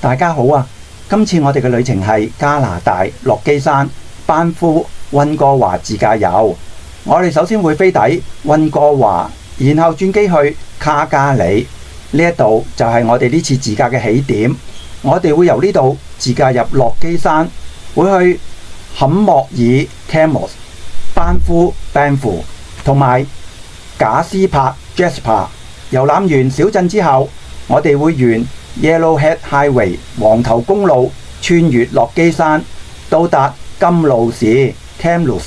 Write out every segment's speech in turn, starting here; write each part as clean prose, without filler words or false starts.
大家好啊！今次我哋嘅旅程係加拿大落基山、班夫、溫哥華自駕遊。我哋首先會飛抵溫哥華，然後轉機去卡加里。呢一度就係我哋呢次自駕嘅起點。我哋會由呢度自駕入落基山，會去坎莫爾 Camels、班夫 Banff 同埋賈斯帕 Jasper。遊覽完小鎮之後，我哋會沿 Yellowhead Highway 黃頭公路穿越落基山，到達金路市 Kamloops，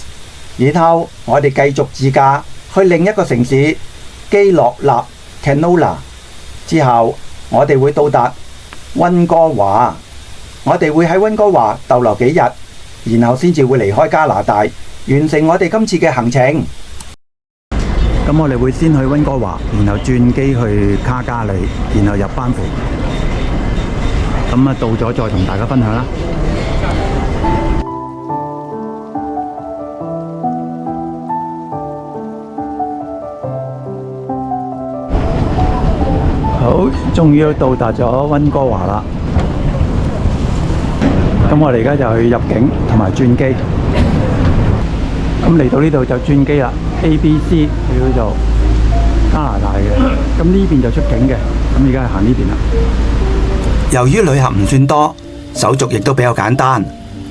然後我哋繼續自駕去另一個城市基洛納 Canola， 之後我哋會到達溫哥華。我哋會喺溫哥華逗留幾日，然後先至會離開加拿大，完成我哋今次嘅行程。咁我哋會先去溫哥華，然後轉機去卡加里，然後入班夫。咁到咗再同大家分享啦。好，終於到達咗溫哥華啦。咁我哋而家就去入境同埋轉機。咁嚟到呢度就轉機啦。ABC 叫做加拿大嘅，咁呢邊就出境嘅，咁而家係行呢邊啦。由於旅行唔算多，手續亦都比較簡單，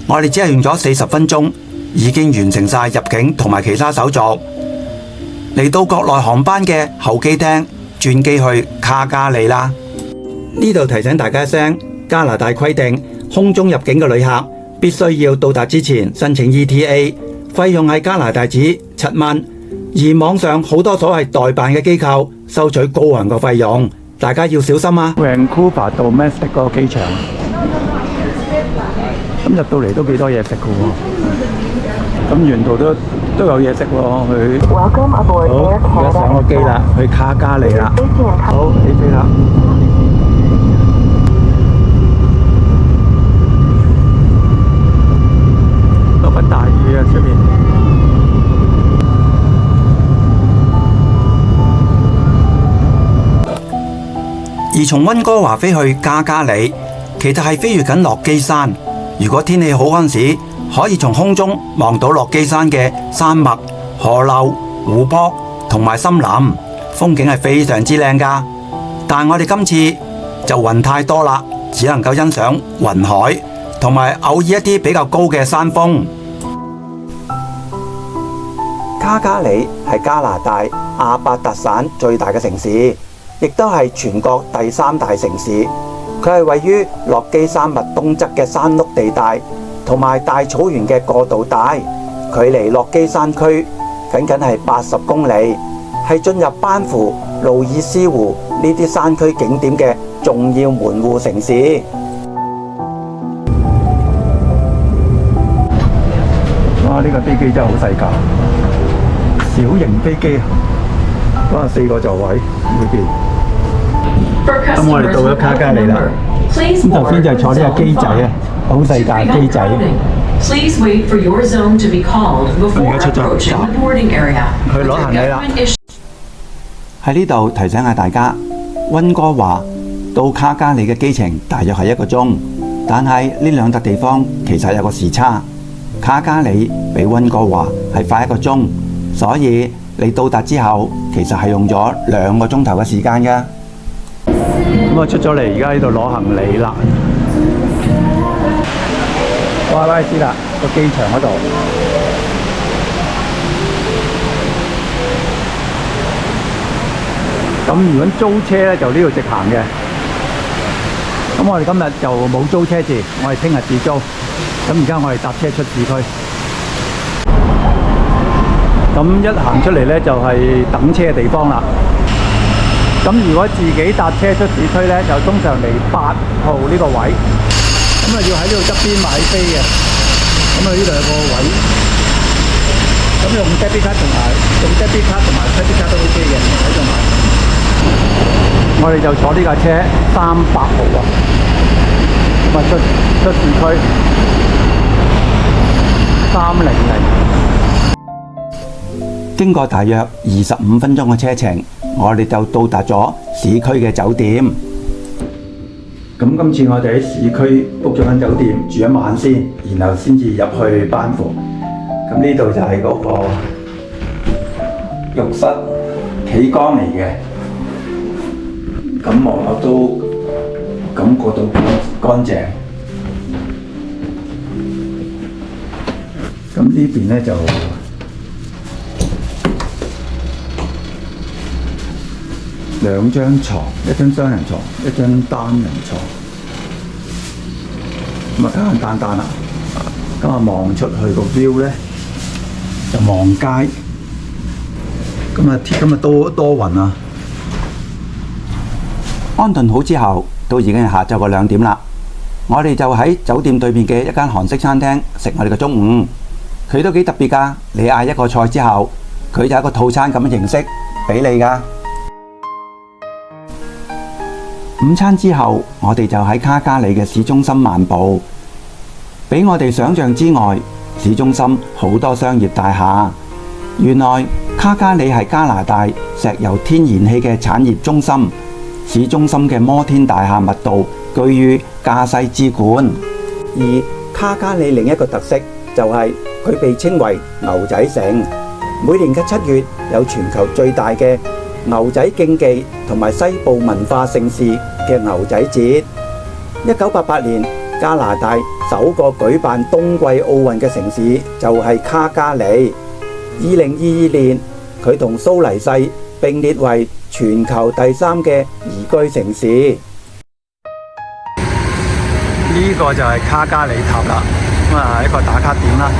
我哋只係用咗40分鐘，已經完成晒入境同埋其他手續。嚟到國內航班嘅候機廳，轉機去卡加里啦。呢度提醒大家一聲，加拿大規定空中入境嘅旅客必須要到達之前申請 ETA， 費用係加拿大紙7蚊。而網上好多所謂代辦嘅機構收取高昂嘅費用，大家要小心啊。Vancouver Domestic 嗰個機場，咁入到嚟都幾多嘢食嘅喎，咁沿途都有嘢食喎。好，而家上個機啦，去卡加里啦。好，起飛啦！落緊大雨啊，出面。而從溫哥華飛去卡加里，其實係飛越緊落基山。如果天氣好嗰陣時，可以從空中望到落基山嘅山脈、河流、湖泊同埋森林，風景係非常之靚㗎。但我哋今次就雲太多啦，只能夠欣賞雲海同埋偶爾一啲比較高嘅山峰。卡加里係加拿大阿伯特省最大嘅城市，亦都係全國第3大城市。佢係位於落基山脈東側嘅山麓地帶同埋大草原嘅過渡帶，距離落基山區僅僅係80公里，係進入班夫、路易斯湖呢啲山區景點嘅重要門戶城市。哇！呢個飛機真係好細架，小型飛機，哇！4個座位裏邊。咁我哋到咗卡加里啦。咁頭先就係坐呢個機仔啊，好細架機仔。而家出咗閘，去攞行李啦。喺呢度提醒下大家，溫哥華到卡加里嘅機程大約係1個鐘，但係呢兩笪地方其實有個時差。卡加里比溫哥華係快1個鐘，所以你到達之後其實係用咗2個鐘頭嘅時間㗎。咁啊出咗嚟，而家喺度攞行李啦。哇！拉斯啦，個機場嗰度。咁如果租車咧，就呢度直行嘅。咁我哋今日就冇租車住，我哋聽日自租。咁而家我哋搭車出市區。咁一行出嚟咧，就係等車嘅地方啦。咁如果自己搭車出市區咧，就通常嚟8號呢個位，咁啊要喺呢度側邊買飛嘅。咁啊呢度有個位，咁用 debit card 同埋credit card 都 OK 嘅，喺度買。我哋就坐呢架車300號啊，咁啊出市區300。經過大約25分鐘嘅車程，我哋就到達咗市區嘅酒店。咁今次我哋喺市區 book 咗間酒店住一晚先，然後先至入去班夫。咁呢度就係嗰個浴室企缸嚟嘅，咁望落都感覺到乾淨。咁呢邊咧就兩張床，一張雙人床，一張單人床。咁啊簡簡單單啦。咁啊望出去個 view 咧就望街。今日多雲啊！安頓好之後，都已經係下晝個2點啦。我哋就喺酒店對面嘅一間韓式餐廳食我哋嘅中午。佢都幾特別㗎，你嗌一個菜之後，佢就一個套餐咁嘅形式俾你㗎。午餐之後，我哋就喺卡加里嘅市中心漫步。比我哋想象之外，市中心好多商業大廈。原來卡加里係加拿大石油天然氣嘅產業中心，市中心嘅摩天大廈密度居於加西之冠。而卡加里另一個特色就係佢被稱為牛仔城。每年嘅7月有全球最大嘅牛仔競技同埋西部文化盛事嘅牛仔節。1988年加拿大首個舉辦冬季奧運嘅城市就係卡加里。2022年佢同蘇黎世並列為全球第3嘅宜居城市。呢個就係卡加里塔啦，咁啊一個打卡點啦。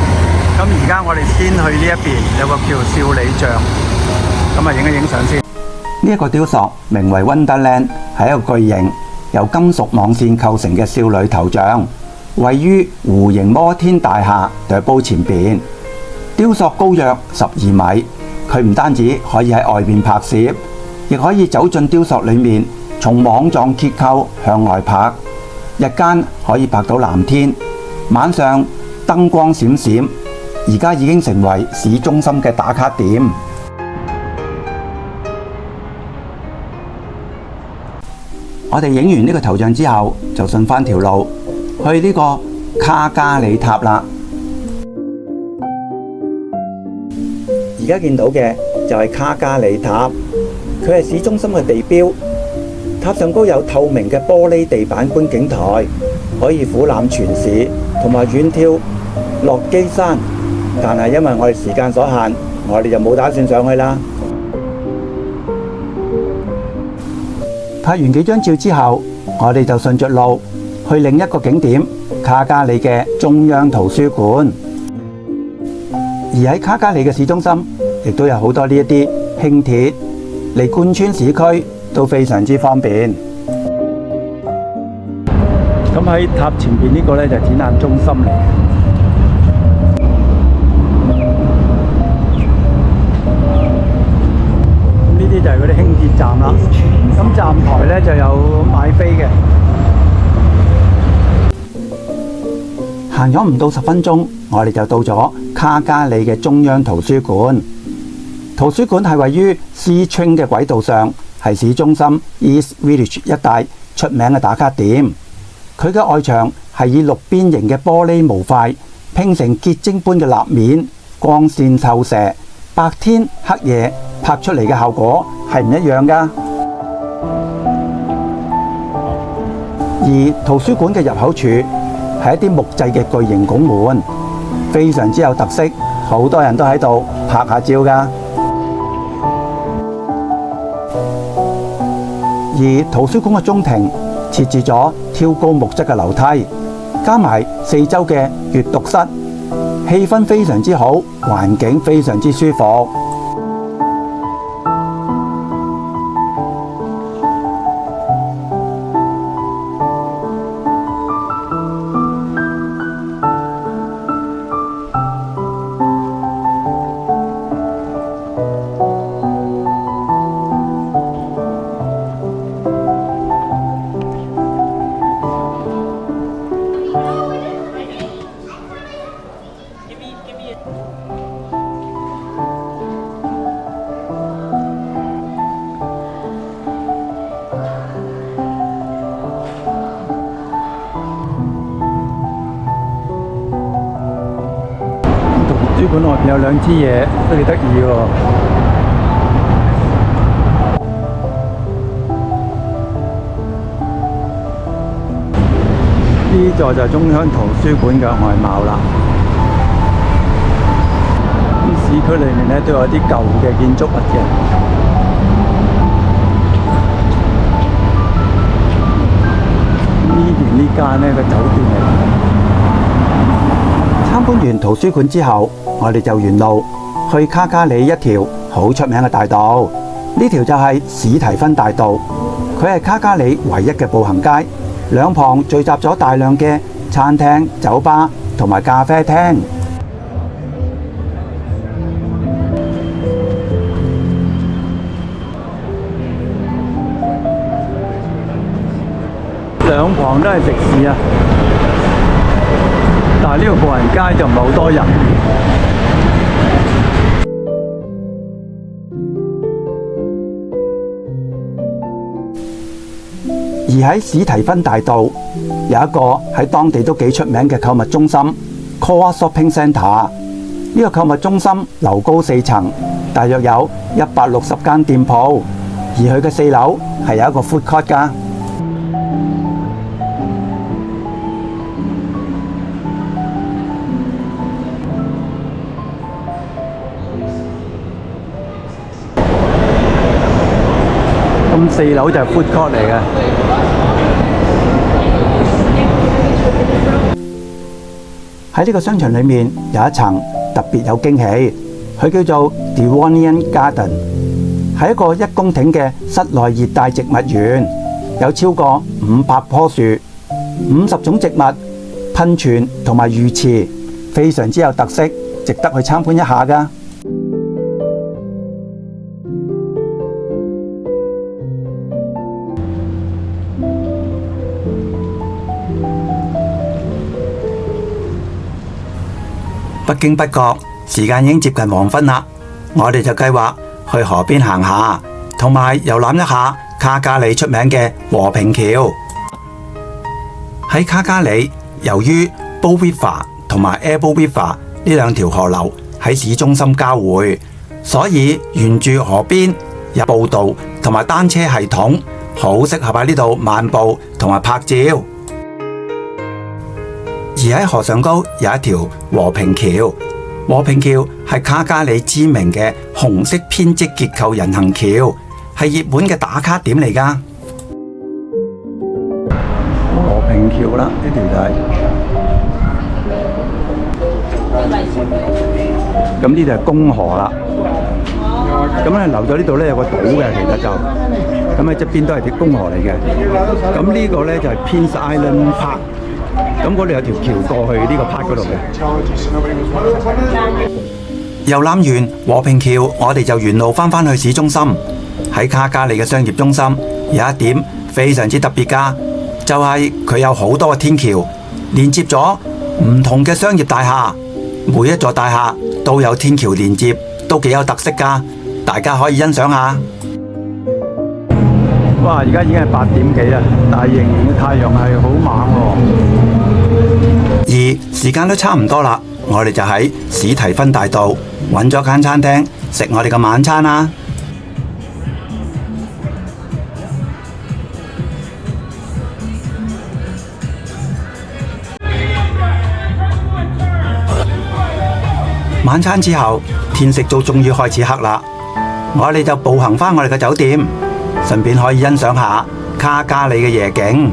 咁而家我哋先去呢一邊有個叫少女像，咁啊影一影相先。呢一個雕塑名為 Wonderland， 係一個巨型由金屬網線構成嘅少女頭像，位於弧形摩天大廈The Bow前邊。雕塑高約12米，佢唔單止可以喺外面拍攝，亦可以走進雕塑裏面，從網狀結構向外拍。日間可以拍到藍天，晚上燈光閃閃。而家已經成為市中心嘅打卡點。我哋影完呢個頭像之後，就順返條路去呢個卡加里塔啦。而家見到嘅就係卡加里塔，佢係市中心嘅地標。塔上高有透明嘅玻璃地板觀景台，可以俯瞰全市同埋遠眺落基山。但係因為我哋時間所限，我哋就冇打算上去啦。拍完幾張照之後，我哋就順着路去另一個景點卡加里嘅中央圖書館。而喺卡加里嘅市中心，亦都有好多呢一啲輕鐵嚟貫穿市區，都非常之方便。咁喺塔前邊呢個呢，就係展覽中心嚟嘅。呢啲就係嗰啲輕鐵站啦。咁站台呢，就有買飛嘅。行咗唔到10分鐘，我哋就到咗卡加里嘅中央圖書館。圖書館係位於 C Train 嘅軌道上，係市中心 East Village 一帶出名嘅打卡點。佢嘅外牆係以6邊形嘅玻璃模塊拼成結晶般嘅立面，光線透射，白天黑夜拍出嚟嘅效果係唔一樣㗎。而圖書館嘅入口處係一啲木製嘅巨型拱門，非常之有特色，好多人都喺度拍下照㗎。而圖書館嘅中庭設置咗挑高木質嘅樓梯，加埋四周嘅閱讀室，氣氛非常之好，環境非常之舒服。書館外邊有兩支嘢，都幾得意喎。呢座就係中央圖書館嘅外貌啦。市區裏面咧都有啲舊嘅建築物嘅。呢間呢個酒店嚟。參觀完圖書館之後，我哋就沿路去卡加里一條好出名嘅大道。呢條就係史提芬大道，佢係卡加里唯一嘅步行街，兩旁聚集咗大量嘅餐廳、酒吧同埋咖啡廳。兩旁都係食肆啊，但係呢條步行街就唔係好多人。而喺史提芬大道有一個喺當地都幾出名嘅購物中心 Core Shopping Centre。呢個購物中心樓高4層，大約有160間店鋪，而佢嘅4樓係有一個 food court 㗎。咁4樓就係 food court 嚟嘅。喺呢個商場裏面有一層特別有驚喜，佢叫做 Devonian Garden， 係一個1公頃嘅室內熱帶植物園，有超過500棵樹、50種植物、噴泉同埋魚池，非常之有特色，值得去參觀一下㗎。不經不覺，時間已經接近黃昏啦。我哋就計劃去河邊行下，同埋遊覽一下卡加里出名嘅和平橋。喺卡加里，由於 Bow River 同埋 Ebro River 呢兩條河流喺市中心交匯，所以沿住河邊有步道同埋單車系統，好適合喺呢度漫步同埋拍照。而喺河上高有一條和平橋，和平橋係卡加里知名嘅紅色編織結構人行橋，係熱門嘅打卡點嚟㗎。和平橋啦，呢條就係。咁呢度係公河啦。咁咧流咗呢度咧有個島嘅，其實就咁喺側邊都係啲公河嚟嘅。咁呢個咧就係 Prince Island Park。咁嗰度有條橋過去呢個 park 嗰度嘅。遊覽完和平橋，我哋就沿路返去市中心。喺卡加里嘅商業中心有一點非常之特別㗎，就係佢有好多個天橋連接咗唔同嘅商業大廈，每一座大廈都有天橋連接，都幾有特色㗎，大家可以欣賞下。哇！而家已經係8點幾啦，但係仍然嘅太陽係好猛喎。而時間都差唔多啦，我哋就喺史提芬大道揾咗間餐廳食我哋嘅晚餐啦。晚餐之後，天色都終於開始黑啦，我哋就步行返我哋嘅酒店。順便可以欣賞下卡加里嘅夜景。